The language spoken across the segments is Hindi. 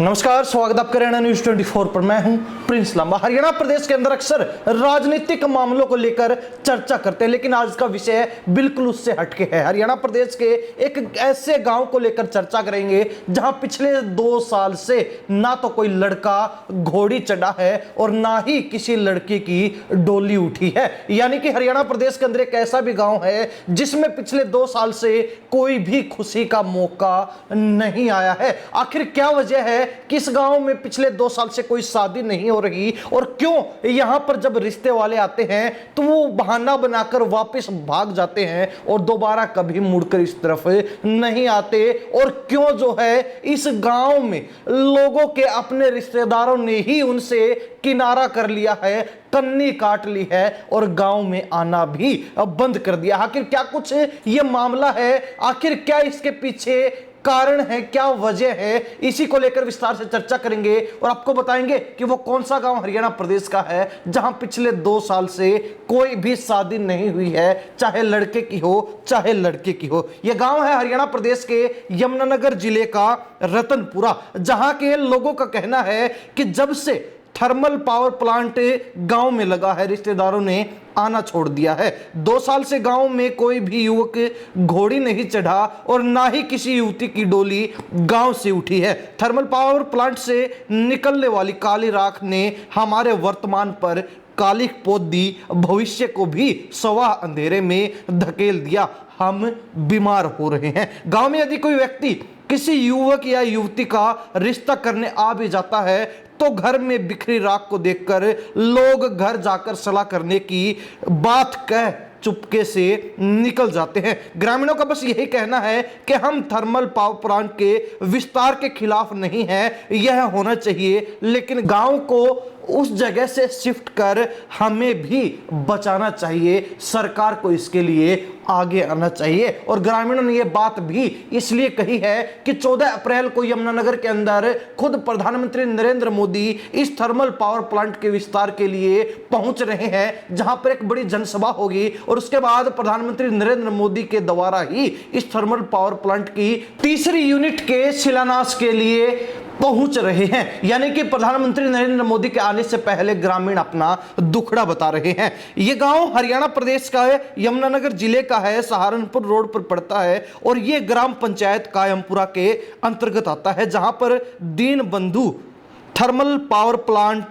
नमस्कार, स्वागत आपका हरियाणा न्यूज 24 पर। मैं हूं प्रिंस लांबा। हरियाणा प्रदेश के अंदर अक्सर राजनीतिक मामलों को लेकर चर्चा करते हैं, लेकिन आज का विषय बिल्कुल उससे हटके है। हरियाणा प्रदेश के एक ऐसे गांव को लेकर चर्चा करेंगे जहां पिछले 2 साल से ना तो कोई लड़का घोड़ी चढ़ा है और ना ही किसी लड़की की डोली उठी है। यानी कि हरियाणा प्रदेश के अंदर एक ऐसा भी गाँव है जिसमें पिछले 2 साल से कोई भी खुशी का मौका नहीं आया है। आखिर क्या वजह है कि इस गांव में पिछले 2 साल से कोई शादी नहीं हो रही, और क्यों यहां पर जब रिश्ते वाले आते हैं तो वो बहाना बनाकर वापस भाग जाते हैं और दोबारा कभी मुड़कर इस तरफ नहीं आते, और क्यों जो है इस गांव में लोगों के अपने रिश्तेदारों ने ही उनसे किनारा कर लिया है, कन्नी काट ली है और गांव में आना भी बंद कर दिया। आखिर क्या कुछ ये मामला है, आखिर क्या इसके पीछे कारण है, क्या वजह है, इसी को लेकर विस्तार से चर्चा करेंगे और आपको बताएंगे कि वो कौन सा गांव हरियाणा प्रदेश का है जहां पिछले 2 साल से कोई भी शादी नहीं हुई है, चाहे लड़के की हो चाहे लड़के की हो। यह गांव है हरियाणा प्रदेश के यमुनानगर जिले का रतनपुरा, जहां के लोगों का कहना है कि जब से थर्मल पावर प्लांट गांव में लगा है, रिश्तेदारों ने आना छोड़ दिया है। 2 साल से गांव में कोई भी युवक घोड़ी नहीं चढ़ा और ना ही किसी युवती की डोली गांव से उठी है। थर्मल पावर प्लांट से निकलने वाली काली राख ने हमारे वर्तमान पर कालिक पोत दी, भविष्य को भी सवा अंधेरे में धकेल दिया। हम बीमार हो रहे हैं। गांव में यदि कोई व्यक्ति किसी युवक या युवती का रिश्ता करने आ भी जाता है तो घर में बिखरी राख को देखकर लोग घर जाकर सलाह करने की बात कह चुपके से निकल जाते हैं। ग्रामीणों का बस यही कहना है कि हम थर्मल पावर प्लांट के विस्तार के खिलाफ नहीं हैं, यह होना चाहिए, लेकिन गांव को उस जगह से शिफ्ट कर हमें भी बचाना चाहिए। सरकार को इसके लिए आगे आना चाहिए। और ग्रामीणों ने यह बात भी इसलिए कही है कि 14 अप्रैल को यमुनानगर के अंदर खुद प्रधानमंत्री नरेंद्र मोदी इस थर्मल पावर प्लांट के विस्तार के लिए पहुंच रहे हैं, जहां पर एक बड़ी जनसभा होगी और उसके बाद प्रधानमंत्री नरेंद्र मोदी के द्वारा ही इस थर्मल पावर प्लांट की तीसरी यूनिट के शिलान्यास के लिए पहुंच रहे हैं। यानी कि प्रधानमंत्री नरेंद्र मोदी के आने से पहले ग्रामीण अपना दुखड़ा बता रहे हैं। यह गांव हरियाणा प्रदेश का है, यमुनानगर जिले का है, सहारनपुर रोड पर पड़ता है और यह ग्राम पंचायत कायमपुरा के अंतर्गत आता है, जहां पर दीन बंधु थर्मल पावर प्लांट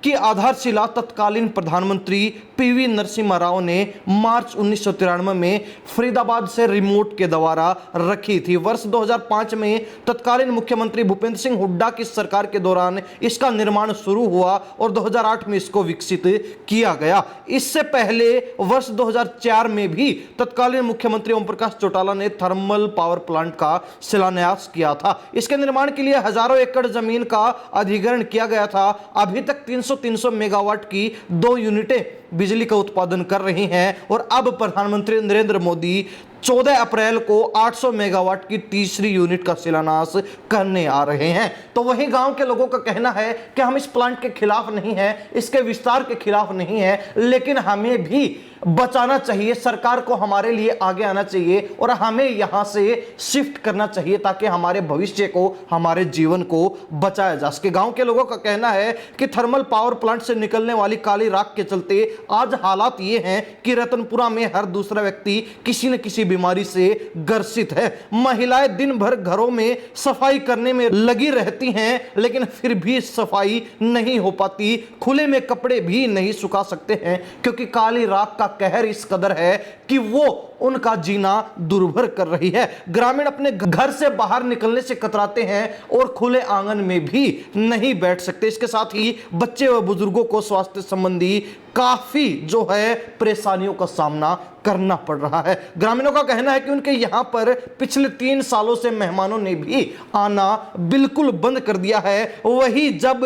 की आधारशिला तत्कालीन प्रधानमंत्री पीवी नरसिम्हा राव ने मार्च 1993 में फरीदाबाद से रिमोट के द्वारा रखी थी। वर्ष 2005 में तत्कालीन मुख्यमंत्री भूपेंद्र सिंह हुड्डा की सरकार के दौरान इसका निर्माण शुरू हुआ और 2008 में इसको विकसित किया गया। इससे पहले वर्ष 2004 में भी तत्कालीन मुख्यमंत्री ओम प्रकाश चौटाला ने थर्मल पावर प्लांट का शिलान्यास किया था। इसके निर्माण के लिए हजारों एकड़ जमीन का अधिग्रहण किया गया था। अभी तक 300 मेगावाट की 2 यूनिटें बिजली का उत्पादन कर रही हैं और अब प्रधानमंत्री नरेंद्र मोदी 14 अप्रैल को 800 मेगावाट की तीसरी यूनिट का शिलान्यास करने आ रहे हैं। तो वही गांव के लोगों का कहना है कि हम इस प्लांट के खिलाफ नहीं हैं, इसके विस्तार के खिलाफ नहीं है, लेकिन हमें भी बचाना चाहिए। सरकार को हमारे लिए आगे आना चाहिए और हमें यहां से शिफ्ट करना चाहिए ताकि हमारे भविष्य को, हमारे जीवन को बचाया जा सके। गांव के लोगों का कहना है कि थर्मल पावर प्लांट से निकलने वाली काली राख के चलते आज हालात ये हैं कि रतनपुरा में हर दूसरा व्यक्ति किसी न किसी बीमारी से ग्रसित है। महिलाएं दिन भर घरों में सफाई करने में लगी रहती हैं, लेकिन फिर भी सफाई नहीं हो पाती। खुले में कपड़े भी नहीं सुखा सकते हैं क्योंकि काली राख का कहर इस कदर है कि वो उनका जीना दुर्भर कर रही है। ग्रामीण अपने घर से बाहर निकलने से कतराते हैं और खुले आंगन में भी नहीं बैठ सकते। इसके साथ ही बच्चे व बुजुर्गों को स्वास्थ्य संबंधी काफी जो है परेशानियों का सामना करना पड़ रहा है। ग्रामीणों का कहना है कि उनके यहां पर पिछले 3 सालों से मेहमानों ने भी आना बिल्कुल बंद कर दिया है। वही जब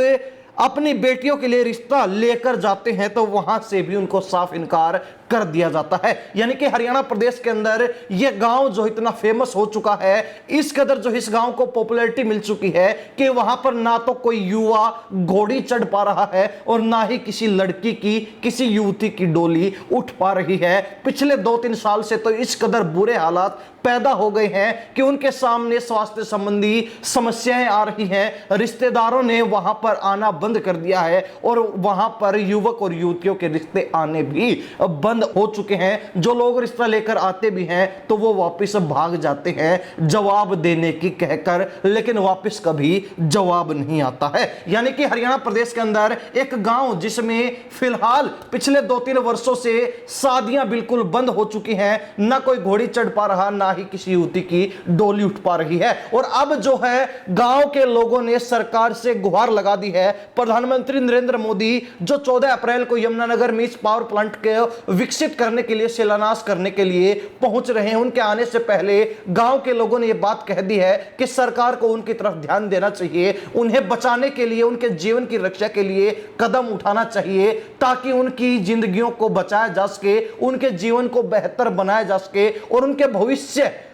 अपनी बेटियों के लिए रिश्ता लेकर जाते हैं तो वहां से भी उनको साफ इनकार कर दिया जाता है। यानी कि हरियाणा प्रदेश के अंदर यह गांव जो इतना फेमस हो चुका है, इस कदर जो इस गांव को पॉपुलैरिटी मिल चुकी है कि वहां पर ना तो कोई युवा घोड़ी चढ़ पा रहा है और ना ही किसी लड़की की, किसी युवती की डोली उठ पा रही है। पिछले 2-3 साल से तो इस कदर बुरे हालात पैदा हो गए हैं कि उनके सामने स्वास्थ्य संबंधी समस्याएं आ रही हैं। रिश्तेदारों ने वहां पर आना बंद कर दिया है और वहां पर युवक और युवतियों के रिश्ते आने भी बंद हो चुके हैं। जो लोग रिश्ता लेकर आते भी हैं तो वो वापस भाग जाते हैं जवाब देने की कहकर, लेकिन वापस कभी जवाब नहीं आता है। यानी कि हरियाणा प्रदेश के अंदर एक गांव जिसमें फिलहाल पिछले 2-3 वर्षों से शादियां बिल्कुल बंद हो चुकी हैं, ना कोई घोड़ी चढ़ पा रहा, ना ही किसी युवती की डोली उठ पा रही है। और अब जो है गांव के लोगों ने सरकार से गुहार लगा दी है। प्रधानमंत्री नरेंद्र मोदी जो 14 अप्रैल को यमुनानगर में इस पावर प्लांट के विकसित करने के लिए, शिलान्यास करने के लिए पहुंच रहे हैं, उनके आने से पहले गांव के लोगों ने यह बात कह दी है कि सरकार को उनकी तरफ ध्यान देना चाहिए, उन्हें बचाने के लिए, उनके जीवन की रक्षा के लिए कदम उठाना चाहिए ताकि उनकी जिंदगियों को बचाया जा सके, उनके जीवन को बेहतर बनाया जा सके और उनके भविष्य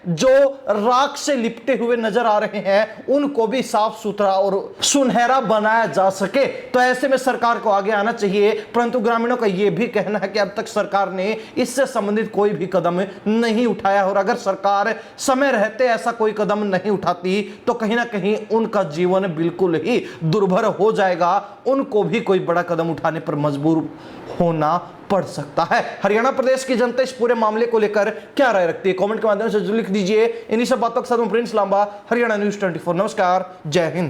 जो राख से लिपटे हुए नजर आ रहे हैं उनको भी साफ सुथरा और सुनहरा बनाया जा सके। तो ऐसे में सरकार को आगे आना चाहिए। परंतु ग्रामीणों का यह भी कहना है कि अब तक सरकार ने इससे संबंधित कोई भी कदम नहीं उठाया और अगर सरकार समय रहते ऐसा कोई कदम नहीं उठाती तो कहीं ना कहीं उनका जीवन बिल्कुल ही दुर्भर हो जाएगा, उनको भी कोई बड़ा कदम उठाने पर मजबूर होना पड़ सकता है। हरियाणा प्रदेश की जनता इस पूरे मामले को लेकर क्या राय रखती है, कमेंट के माध्यम से जरूर लिख दीजिए। इन्हीं सब बातों के साथ मैं प्रिंस लांबा, हरियाणा न्यूज़ 24। नमस्कार, जय हिंद।